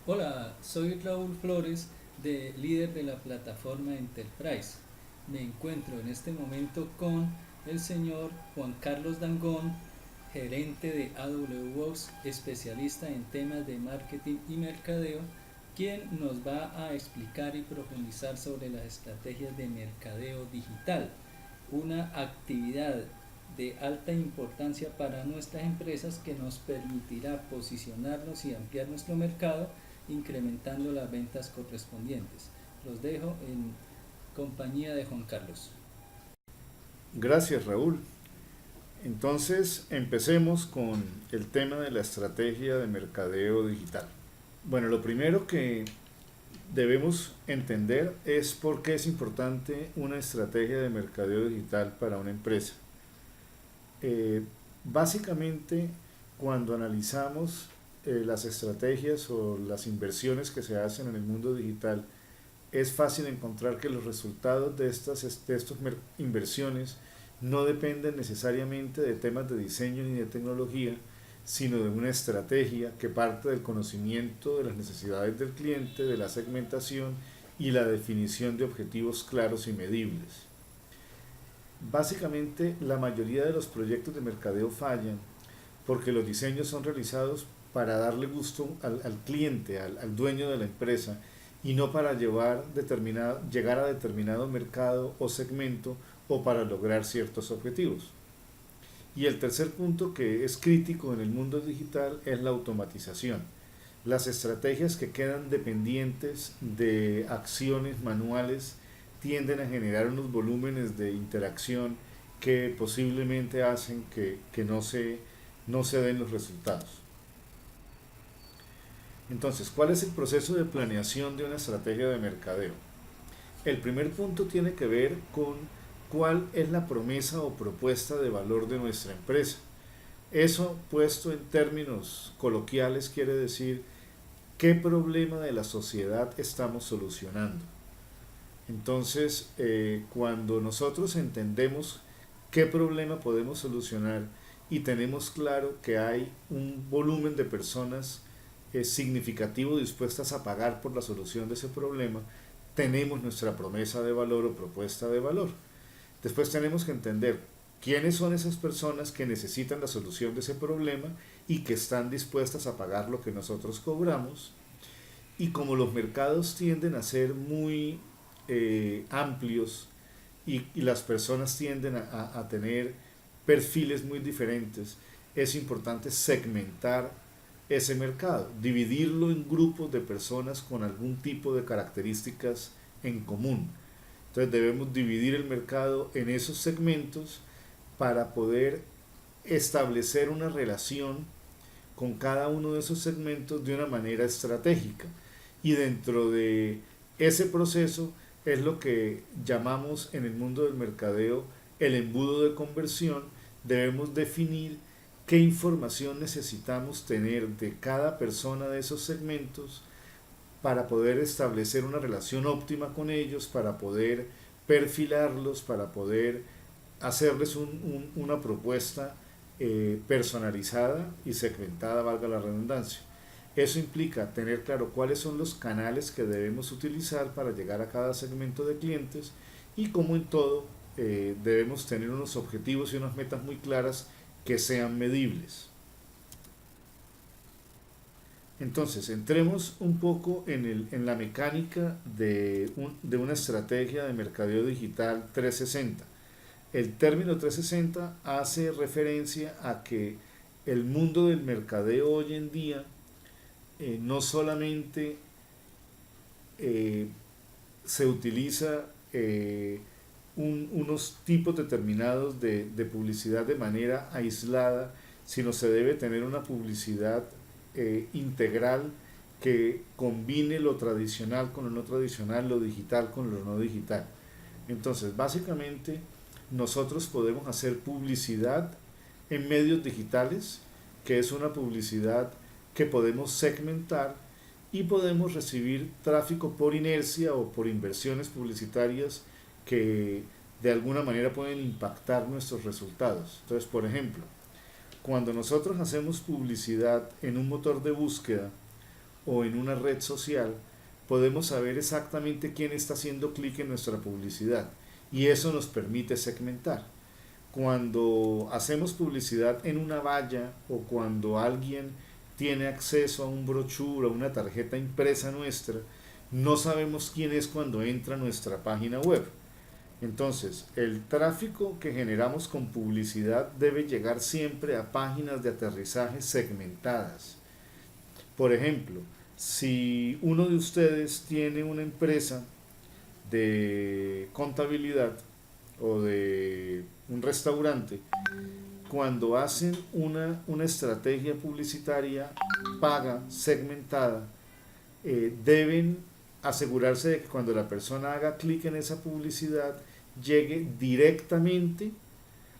Hola, soy Raúl Flores, líder de la plataforma Enterprise. Me encuentro en este momento con el señor Juan Carlos Dangón, gerente de AWS, especialista en temas de marketing y mercadeo, quien nos va a explicar y profundizar sobre las estrategias de mercadeo digital, una actividad de alta importancia para nuestras empresas que nos permitirá posicionarnos y ampliar nuestro mercado incrementando las ventas correspondientes. Los dejo en compañía de Juan Carlos. Gracias, Raúl. Entonces, empecemos con el tema de la estrategia de mercadeo digital. Bueno, lo primero que debemos entender es por qué es importante una estrategia de mercadeo digital para una empresa. Eh, Básicamente, cuando analizamos las estrategias o las inversiones que se hacen en el mundo digital, es fácil encontrar que los resultados de estas inversiones no dependen necesariamente de temas de diseño ni de tecnología, sino de una estrategia que parte del conocimiento de las necesidades del cliente, de la segmentación y la definición de objetivos claros y medibles. Básicamente, la mayoría de los proyectos de mercadeo fallan porque los diseños son realizados para darle gusto al cliente, al dueño de la empresa, y no para llegar a determinado mercado o segmento o para lograr ciertos objetivos. Y el tercer punto que es crítico en el mundo digital es la automatización. Las estrategias que quedan dependientes de acciones manuales tienden a generar unos volúmenes de interacción que posiblemente hacen que no se den los resultados. Entonces, ¿cuál es el proceso de planeación de una estrategia de mercadeo? El primer punto tiene que ver con cuál es la promesa o propuesta de valor de nuestra empresa. Eso, puesto en términos coloquiales, quiere decir qué problema de la sociedad estamos solucionando. Entonces, cuando nosotros entendemos qué problema podemos solucionar y tenemos claro que hay un volumen de personas significativo dispuestas a pagar por la solución de ese problema, tenemos nuestra promesa de valor o propuesta de valor. Después tenemos que entender quiénes son esas personas que necesitan la solución de ese problema y que están dispuestas a pagar lo que nosotros cobramos. Y como los mercados tienden a ser muy amplios y las personas tienden a tener perfiles muy diferentes, es importante segmentar ese mercado, dividirlo en grupos de personas con algún tipo de características en común. Entonces debemos dividir el mercado en esos segmentos para poder establecer una relación con cada uno de esos segmentos de una manera estratégica. Y dentro de ese proceso es lo que llamamos en el mundo del mercadeo el embudo de conversión. Debemos definir qué información necesitamos tener de cada persona de esos segmentos para poder establecer una relación óptima con ellos, para poder perfilarlos, para poder hacerles una propuesta personalizada y segmentada, valga la redundancia. Eso implica tener claro cuáles son los canales que debemos utilizar para llegar a cada segmento de clientes y como en todo debemos tener unos objetivos y unas metas muy claras que sean medibles. Entonces, entremos un poco en la mecánica de una estrategia de mercadeo digital 360. El término 360 hace referencia a que el mundo del mercadeo hoy en día no solamente eh, se utiliza unos tipos determinados de publicidad de manera aislada, sino se debe tener una publicidad integral que combine lo tradicional con lo no tradicional, lo digital con lo no digital. Entonces, básicamente, nosotros podemos hacer publicidad en medios digitales, que es una publicidad que podemos segmentar y podemos recibir tráfico por inercia o por inversiones publicitarias que de alguna manera pueden impactar nuestros resultados. Entonces, por ejemplo, cuando nosotros hacemos publicidad en un motor de búsqueda o en una red social, podemos saber exactamente quién está haciendo clic en nuestra publicidad y eso nos permite segmentar. Cuando hacemos publicidad en una valla o cuando alguien tiene acceso a un brochure o una tarjeta impresa nuestra, no sabemos quién es cuando entra a nuestra página web. Entonces, el tráfico que generamos con publicidad debe llegar siempre a páginas de aterrizaje segmentadas. Por ejemplo, si uno de ustedes tiene una empresa de contabilidad o de un restaurante, cuando hacen una estrategia publicitaria paga, segmentada, deben asegurarse de que cuando la persona haga clic en esa publicidad llegue directamente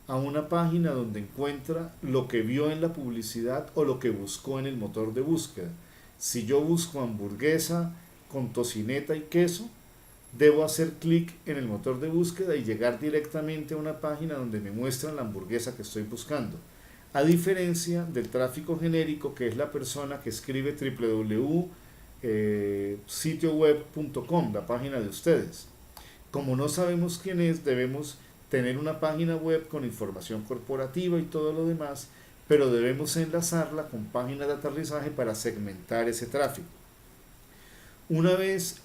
a una página donde encuentra lo que vio en la publicidad o lo que buscó en el motor de búsqueda. Si yo busco hamburguesa con tocineta y queso, debo hacer clic en el motor de búsqueda y llegar directamente a una página donde me muestran la hamburguesa que estoy buscando. A diferencia del tráfico genérico, que es la persona que escribe www.sitioweb.com, la página de ustedes. Como no sabemos quién es, debemos tener una página web con información corporativa y todo lo demás, pero debemos enlazarla con páginas de aterrizaje para segmentar ese tráfico. Una vez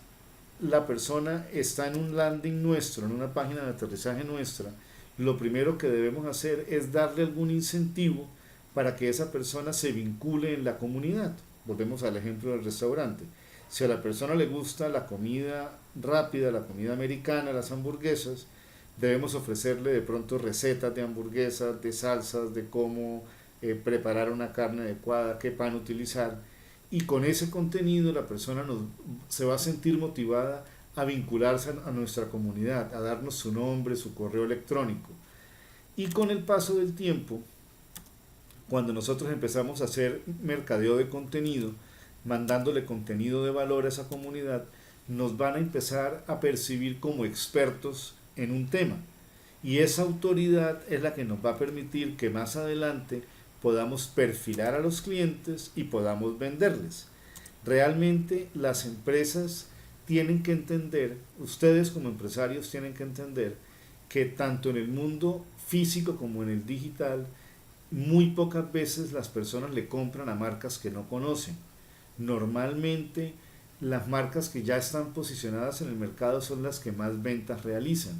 la persona está en un landing nuestro, en una página de aterrizaje nuestra, lo primero que debemos hacer es darle algún incentivo para que esa persona se vincule en la comunidad. Volvemos al ejemplo del restaurante. Si a la persona le gusta la comida rápida, la comida americana, las hamburguesas, debemos ofrecerle de pronto recetas de hamburguesas, de salsas, de cómo preparar una carne adecuada, qué pan utilizar. Y con ese contenido la persona se va a sentir motivada a vincularse a nuestra comunidad, a darnos su nombre, su correo electrónico. Y con el paso del tiempo, cuando nosotros empezamos a hacer mercadeo de contenido, mandándole contenido de valor a esa comunidad, nos van a empezar a percibir como expertos en un tema. Y esa autoridad es la que nos va a permitir que más adelante podamos perfilar a los clientes y podamos venderles. Realmente las empresas tienen que entender, ustedes como empresarios tienen que entender que tanto en el mundo físico como en el digital, muy pocas veces las personas le compran a marcas que no conocen. Normalmente las marcas que ya están posicionadas en el mercado son las que más ventas realizan.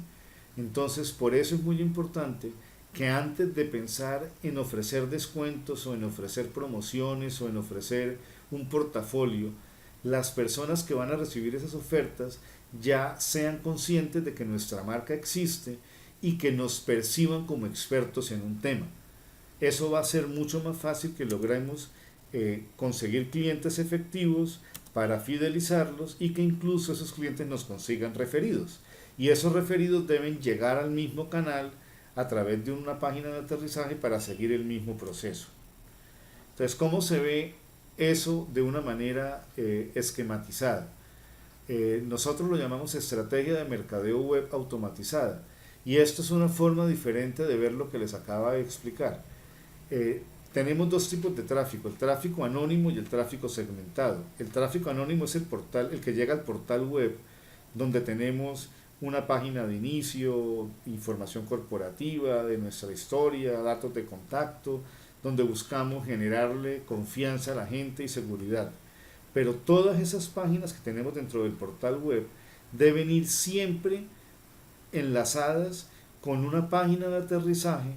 Entonces, por eso es muy importante que antes de pensar en ofrecer descuentos o en ofrecer promociones o en ofrecer un portafolio, las personas que van a recibir esas ofertas ya sean conscientes de que nuestra marca existe y que nos perciban como expertos en un tema. Eso va a ser mucho más fácil que logremos conseguir clientes efectivos para fidelizarlos y que incluso esos clientes nos consigan referidos. Y esos referidos deben llegar al mismo canal a través de una página de aterrizaje para seguir el mismo proceso. Entonces, ¿cómo se ve eso de una manera esquematizada? Nosotros lo llamamos estrategia de mercadeo web automatizada. Y esto es una forma diferente de ver lo que les acaba de explicar. Tenemos dos tipos de tráfico, el tráfico anónimo y el tráfico segmentado. El tráfico anónimo es el que llega al portal web, donde tenemos una página de inicio, información corporativa de nuestra historia, datos de contacto, donde buscamos generarle confianza a la gente y seguridad. Pero todas esas páginas que tenemos dentro del portal web deben ir siempre enlazadas con una página de aterrizaje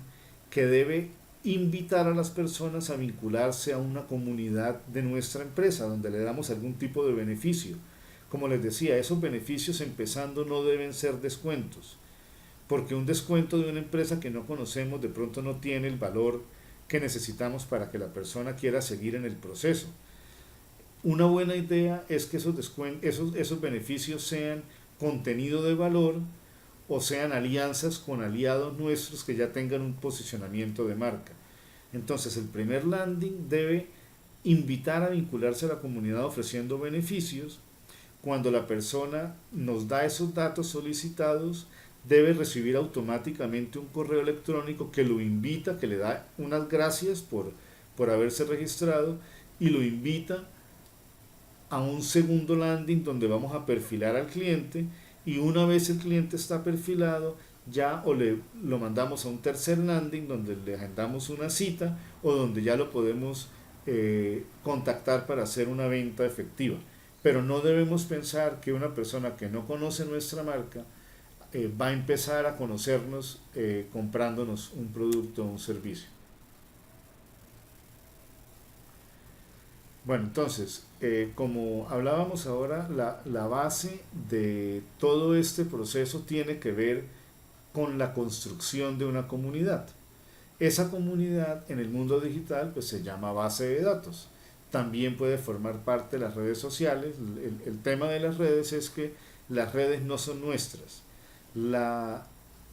que debe invitar a las personas a vincularse a una comunidad de nuestra empresa, donde le damos algún tipo de beneficio. Como les decía, esos beneficios empezando no deben ser descuentos, porque un descuento de una empresa que no conocemos de pronto no tiene el valor que necesitamos para que la persona quiera seguir en el proceso. Una buena idea es que esos beneficios sean contenido de valor o sean alianzas con aliados nuestros que ya tengan un posicionamiento de marca. Entonces el primer landing debe invitar a vincularse a la comunidad ofreciendo beneficios. Cuando la persona nos da esos datos solicitados, debe recibir automáticamente un correo electrónico que lo invita, que le da unas gracias por haberse registrado y lo invita a un segundo landing donde vamos a perfilar al cliente, y una vez el cliente está perfilado, ya lo mandamos a un tercer landing donde le agendamos una cita o donde ya lo podemos contactar para hacer una venta efectiva. Pero no debemos pensar que una persona que no conoce nuestra marca va a empezar a conocernos comprándonos un producto o un servicio. Bueno, entonces, como hablábamos ahora, la base de todo este proceso tiene que ver con la construcción de una comunidad. Esa comunidad en el mundo digital pues se llama base de datos. También puede formar parte de las redes sociales. El tema de las redes es que las redes no son nuestras. La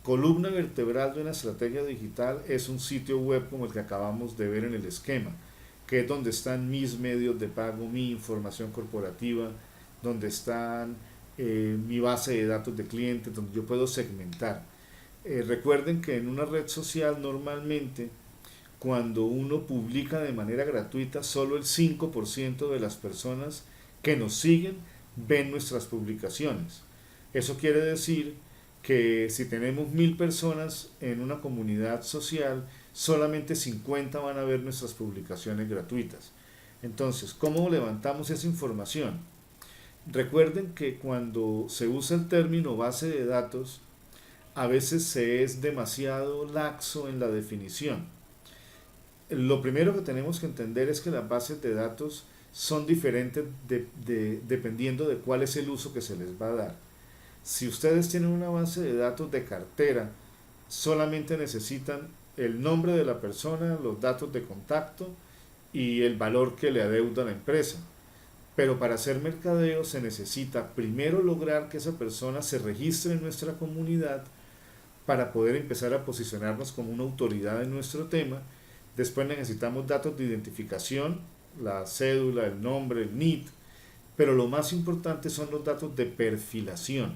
columna vertebral de una estrategia digital es un sitio web como el que acabamos de ver en el esquema, que es donde están mis medios de pago, mi información corporativa, donde están mi base de datos de clientes, donde yo puedo segmentar. Recuerden que en una red social normalmente cuando uno publica de manera gratuita, solo el 5% de las personas que nos siguen ven nuestras publicaciones. Eso quiere decir que si tenemos 1000 personas en una comunidad social, solamente 50 van a ver nuestras publicaciones gratuitas. Entonces, ¿cómo levantamos esa información? Recuerden que cuando se usa el término base de datos, a veces se es demasiado laxo en la definición. Lo primero que tenemos que entender es que las bases de datos son diferentes dependiendo de cuál es el uso que se les va a dar. Si ustedes tienen una base de datos de cartera, solamente necesitan el nombre de la persona, los datos de contacto y el valor que le adeuda la empresa. Pero para hacer mercadeo se necesita primero lograr que esa persona se registre en nuestra comunidad para poder empezar a posicionarnos como una autoridad en nuestro tema. Después necesitamos datos de identificación, la cédula, el nombre, el NIT, pero lo más importante son los datos de perfilación.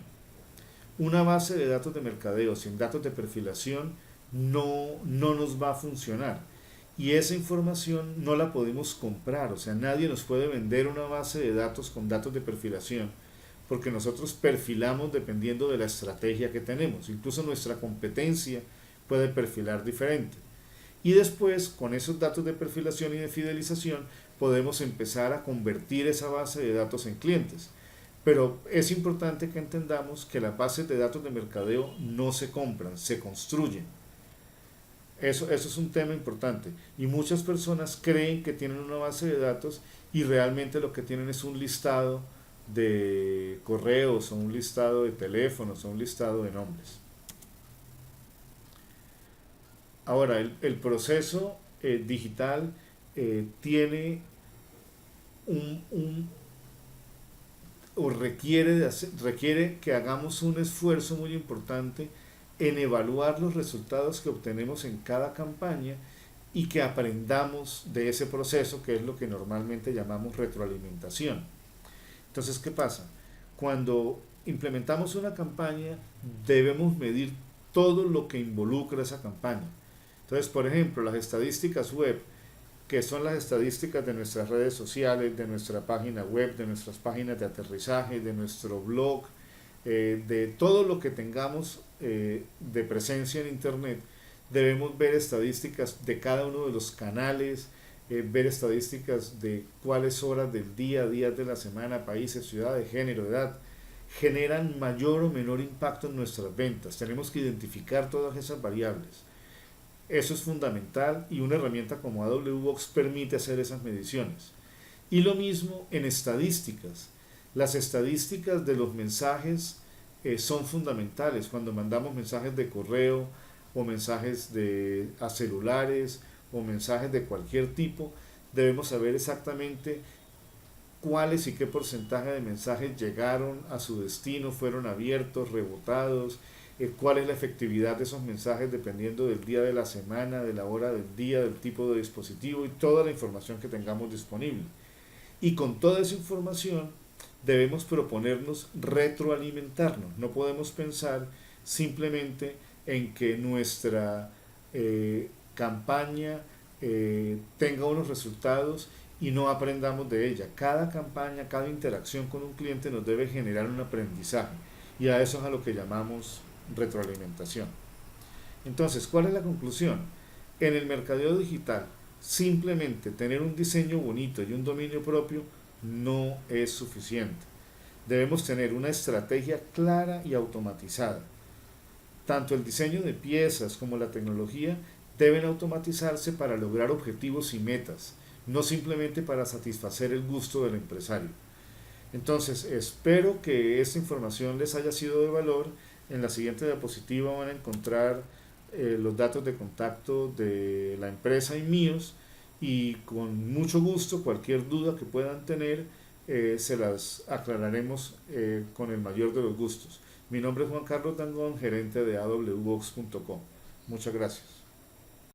Una base de datos de mercadeo sin datos de perfilación no nos va a funcionar, y esa información no la podemos comprar. O sea, nadie nos puede vender una base de datos con datos de perfilación, porque nosotros perfilamos dependiendo de la estrategia que tenemos. Incluso nuestra competencia puede perfilar diferente. Y después, con esos datos de perfilación y de fidelización, podemos empezar a convertir esa base de datos en clientes. Pero es importante que entendamos que las bases de datos de mercadeo no se compran, se construyen. Eso es un tema importante. Y muchas personas creen que tienen una base de datos y realmente lo que tienen es un listado de correos, o un listado de teléfonos, o un listado de nombres. Ahora, el proceso digital tiene o requiere que hagamos un esfuerzo muy importante en evaluar los resultados que obtenemos en cada campaña y que aprendamos de ese proceso, que es lo que normalmente llamamos retroalimentación. Entonces, ¿qué pasa? Cuando implementamos una campaña, debemos medir todo lo que involucra esa campaña. Entonces, por ejemplo, las estadísticas web, que son las estadísticas de nuestras redes sociales, de nuestra página web, de nuestras páginas de aterrizaje, de nuestro blog, de todo lo que tengamos de presencia en internet, debemos ver estadísticas de cada uno de los canales, ver estadísticas de cuáles horas del día, días de la semana, países, ciudades, género, edad, generan mayor o menor impacto en nuestras ventas. Tenemos que identificar todas esas variables. Eso es fundamental, y una herramienta como AWBox permite hacer esas mediciones. Y lo mismo en estadísticas. Las estadísticas de los mensajes son fundamentales. Cuando mandamos mensajes de correo o mensajes a celulares o mensajes de cualquier tipo, debemos saber exactamente cuáles y qué porcentaje de mensajes llegaron a su destino, fueron abiertos, rebotados, cuál es la efectividad de esos mensajes dependiendo del día de la semana, de la hora del día, del tipo de dispositivo y toda la información que tengamos disponible. Y con toda esa información debemos proponernos retroalimentarnos. No podemos pensar simplemente en que nuestra campaña tenga unos resultados y no aprendamos de ella. Cada campaña, cada interacción con un cliente nos debe generar un aprendizaje y a eso es a lo que llamamos retroalimentación. Entonces, ¿cuál es la conclusión? En el mercadeo digital, simplemente tener un diseño bonito y un dominio propio no es suficiente. Debemos tener una estrategia clara y automatizada. Tanto el diseño de piezas como la tecnología deben automatizarse para lograr objetivos y metas, no simplemente para satisfacer el gusto del empresario. Entonces, espero que esta información les haya sido de valor. En la siguiente diapositiva van a encontrar los datos de contacto de la empresa y míos, y con mucho gusto cualquier duda que puedan tener se las aclararemos con el mayor de los gustos. Mi nombre es Juan Carlos Dangond, gerente de awbox.com. Muchas gracias.